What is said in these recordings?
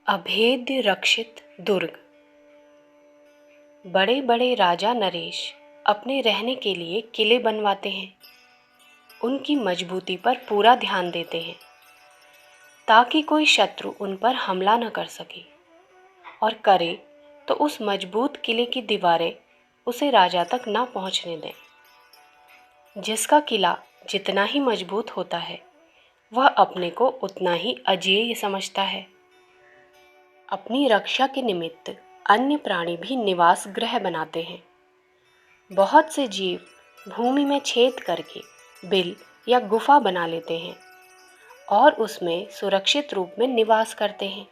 अभेद्य रक्षित दुर्ग। बड़े बड़े राजा नरेश अपने रहने के लिए किले बनवाते हैं। उनकी मजबूती पर पूरा ध्यान देते हैं ताकि कोई शत्रु उन पर हमला न कर सके, और करे तो उस मजबूत किले की दीवारें उसे राजा तक न पहुंचने दें। जिसका किला जितना ही मजबूत होता है, वह अपने को उतना ही अजेय समझता है। अपनी रक्षा के निमित्त अन्य प्राणी भी निवास गृह बनाते हैं। बहुत से जीव भूमि में छेद करके बिल या गुफा बना लेते हैं और उसमें सुरक्षित रूप में निवास करते हैं।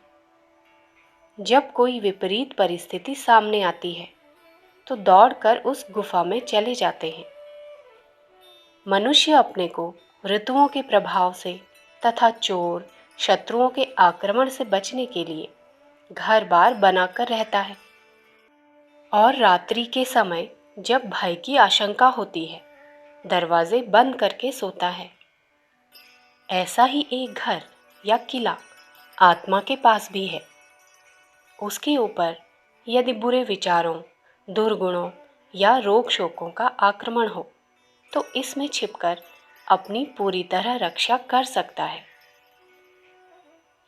जब कोई विपरीत परिस्थिति सामने आती है तो दौड़कर उस गुफा में चले जाते हैं। मनुष्य अपने को ऋतुओं के प्रभाव से तथा चोर शत्रुओं के आक्रमण से बचने के लिए घर बार बनाकर रहता है, और रात्रि के समय जब भय की आशंका होती है, दरवाजे बंद करके सोता है। ऐसा ही एक घर या किला आत्मा के पास भी है। उसके ऊपर यदि बुरे विचारों, दुर्गुणों या रोग शोकों का आक्रमण हो तो इसमें छिपकर अपनी पूरी तरह रक्षा कर सकता है।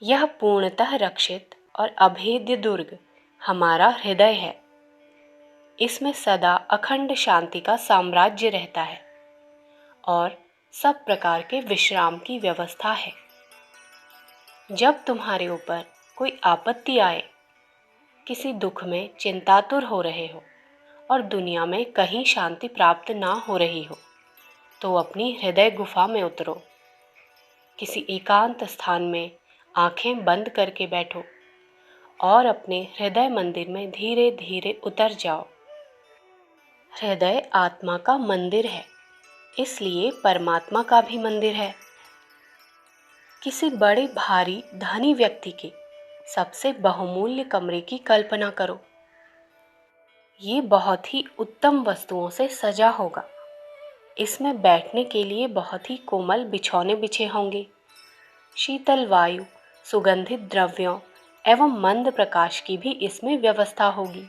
यह पूर्णतः रक्षित और अभेद्य दुर्ग हमारा हृदय है। इसमें सदा अखंड शांति का साम्राज्य रहता है और सब प्रकार के विश्राम की व्यवस्था है। जब तुम्हारे ऊपर कोई आपत्ति आए, किसी दुख में चिंतातुर हो रहे हो और दुनिया में कहीं शांति प्राप्त ना हो रही हो, तो अपनी हृदय गुफा में उतरो। किसी एकांत स्थान में आंखें बंद करके बैठो और अपने हृदय मंदिर में धीरे धीरे उतर जाओ। हृदय आत्मा का मंदिर है, इसलिए परमात्मा का भी मंदिर है। किसी बड़े भारी धनी व्यक्ति के सबसे बहुमूल्य कमरे की कल्पना करो। ये बहुत ही उत्तम वस्तुओं से सजा होगा। इसमें बैठने के लिए बहुत ही कोमल बिछौने बिछे होंगे। शीतल वायु, सुगंधित द्रव्यों एवं मंद प्रकाश की भी इसमें व्यवस्था होगी।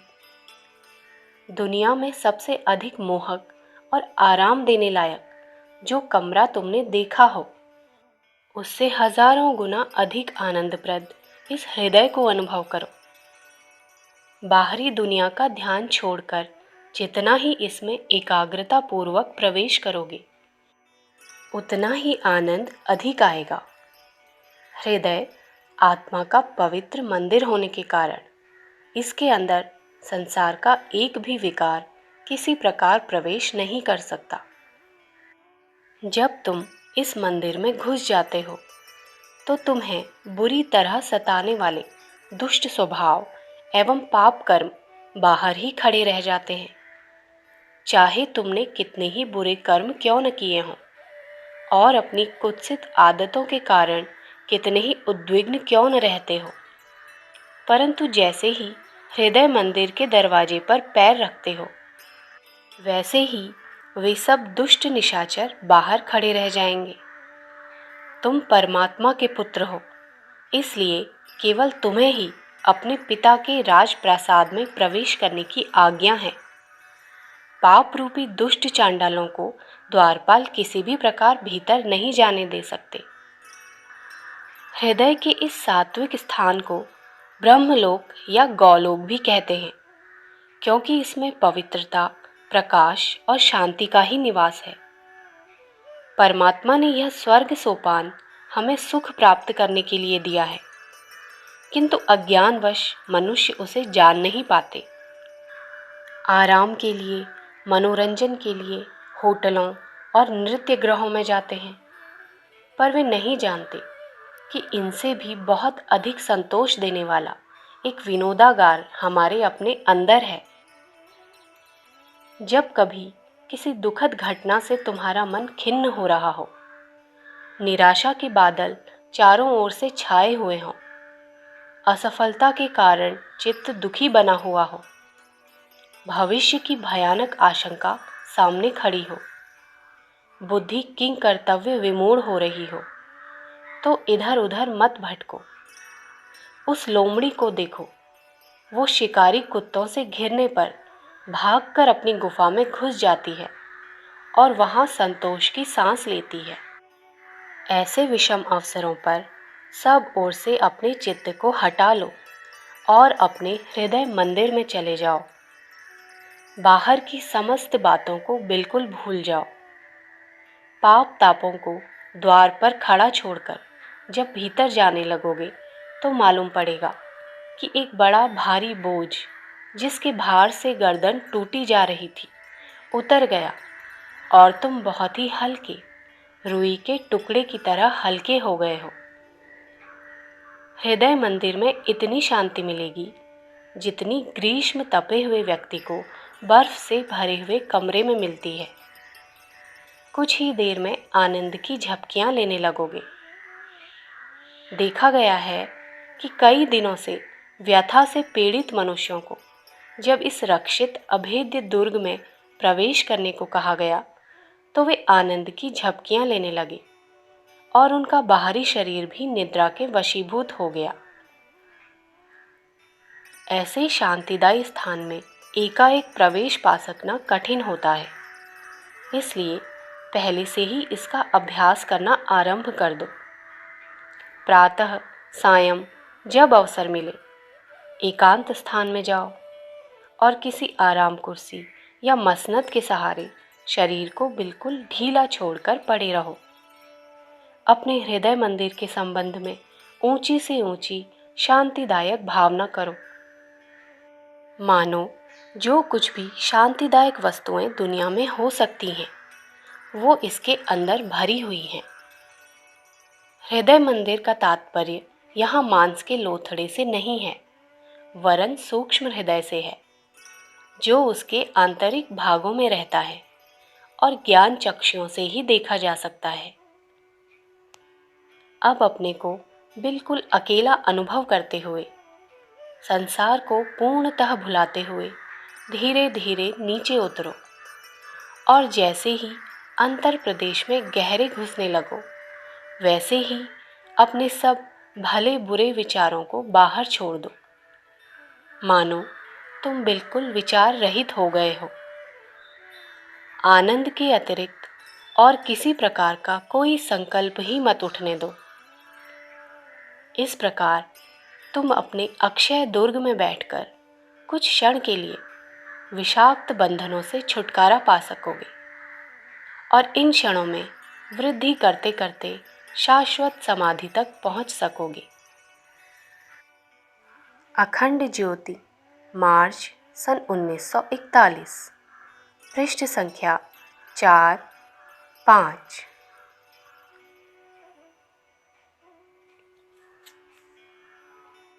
दुनिया में सबसे अधिक मोहक और आराम देने लायक जो कमरा तुमने देखा हो, उससे हजारों गुना अधिक आनंदप्रद इस हृदय को अनुभव करो। बाहरी दुनिया का ध्यान छोड़कर जितना ही इसमें एकाग्रता पूर्वक प्रवेश करोगे, उतना ही आनंद अधिक आएगा। हृदय आत्मा का पवित्र मंदिर होने के कारण इसके अंदर संसार का एक भी विकार किसी प्रकार प्रवेश नहीं कर सकता। जब तुम इस मंदिर में घुस जाते हो तो तुम्हें बुरी तरह सताने वाले दुष्ट स्वभाव एवं पाप कर्म बाहर ही खड़े रह जाते हैं। चाहे तुमने कितने ही बुरे कर्म क्यों न किए हों और अपनी कुत्सित आदतों के कारण कितने ही उद्विग्न क्यों न रहते हो, परंतु जैसे ही हृदय मंदिर के दरवाजे पर पैर रखते हो, वैसे ही वे सब दुष्ट निशाचर बाहर खड़े रह जाएंगे। तुम परमात्मा के पुत्र हो, इसलिए केवल तुम्हें ही अपने पिता के राजप्रासाद में प्रवेश करने की आज्ञा है। पाप रूपी दुष्ट चांडालों को द्वारपाल किसी भी प्रकार भीतर नहीं जाने दे सकते। हृदय के इस सात्विक स्थान को ब्रह्मलोक या गौलोक भी कहते हैं, क्योंकि इसमें पवित्रता, प्रकाश और शांति का ही निवास है। परमात्मा ने यह स्वर्ग सोपान हमें सुख प्राप्त करने के लिए दिया है, किंतु अज्ञानवश मनुष्य उसे जान नहीं पाते। आराम के लिए, मनोरंजन के लिए होटलों और नृत्य गृहों में जाते हैं, पर वे नहीं जानते कि इनसे भी बहुत अधिक संतोष देने वाला एक विनोदागार हमारे अपने अंदर है। जब कभी किसी दुखद घटना से तुम्हारा मन खिन्न हो रहा हो, निराशा के बादल चारों ओर से छाए हुए हों, असफलता के कारण चित्त दुखी बना हुआ हो, भविष्य की भयानक आशंका सामने खड़ी हो, बुद्धि किंग कर्तव्य विमूढ़ हो रही हो, तो इधर उधर मत भटको। उस लोमड़ी को देखो, वो शिकारी कुत्तों से घिरने पर भागकर अपनी गुफा में घुस जाती है और वहाँ संतोष की सांस लेती है। ऐसे विषम अवसरों पर सब ओर से अपने चित्त को हटा लो और अपने हृदय मंदिर में चले जाओ। बाहर की समस्त बातों को बिल्कुल भूल जाओ। पाप तापों को द्वार पर खड़ा छोड़कर जब भीतर जाने लगोगे तो मालूम पड़ेगा कि एक बड़ा भारी बोझ, जिसके भार से गर्दन टूटी जा रही थी, उतर गया और तुम बहुत ही हल्के, रुई के टुकड़े की तरह हल्के हो गए हो। हृदय मंदिर में इतनी शांति मिलेगी जितनी ग्रीष्म तपे हुए व्यक्ति को बर्फ से भरे हुए कमरे में मिलती है। कुछ ही देर में आनंद की झपकियां लेने लगोगे। देखा गया है कि कई दिनों से व्यथा से पीड़ित मनुष्यों को जब इस रक्षित अभेद्य दुर्ग में प्रवेश करने को कहा गया तो वे आनंद की झपकियां लेने लगे और उनका बाहरी शरीर भी निद्रा के वशीभूत हो गया। ऐसे शांतिदायी स्थान में एकाएक प्रवेश पा सकना कठिन होता है, इसलिए पहले से ही इसका अभ्यास करना आरंभ कर दो। प्रातः सायं जब अवसर मिले एकांत स्थान में जाओ और किसी आराम कुर्सी या मसनद के सहारे शरीर को बिल्कुल ढीला छोड़कर पड़े रहो। अपने हृदय मंदिर के संबंध में ऊंची से ऊंची शांतिदायक भावना करो। मानो जो कुछ भी शांतिदायक वस्तुएं दुनिया में हो सकती हैं, वो इसके अंदर भरी हुई हैं। हृदय मंदिर का तात्पर्य यहाँ मांस के लोथड़े से नहीं है, वरन सूक्ष्म हृदय से है, जो उसके आंतरिक भागों में रहता है और ज्ञान चक्षुओं से ही देखा जा सकता है। अब अपने को बिल्कुल अकेला अनुभव करते हुए, संसार को पूर्णतः भुलाते हुए धीरे धीरे नीचे उतरो और जैसे ही अंतर प्रदेश में गहरे घुसने लगो, वैसे ही अपने सब भले बुरे विचारों को बाहर छोड़ दो। मानो तुम बिल्कुल विचार रहित हो गए हो। आनंद के अतिरिक्त और किसी प्रकार का कोई संकल्प ही मत उठने दो। इस प्रकार तुम अपने अक्षय दुर्ग में बैठकर कुछ क्षण के लिए विषाक्त बंधनों से छुटकारा पा सकोगे और इन क्षणों में वृद्धि करते करते शाश्वत समाधि तक पहुंच सकोगे। अखंड ज्योति, मार्च सन 1941, पृष्ठ संख्या 4, 5।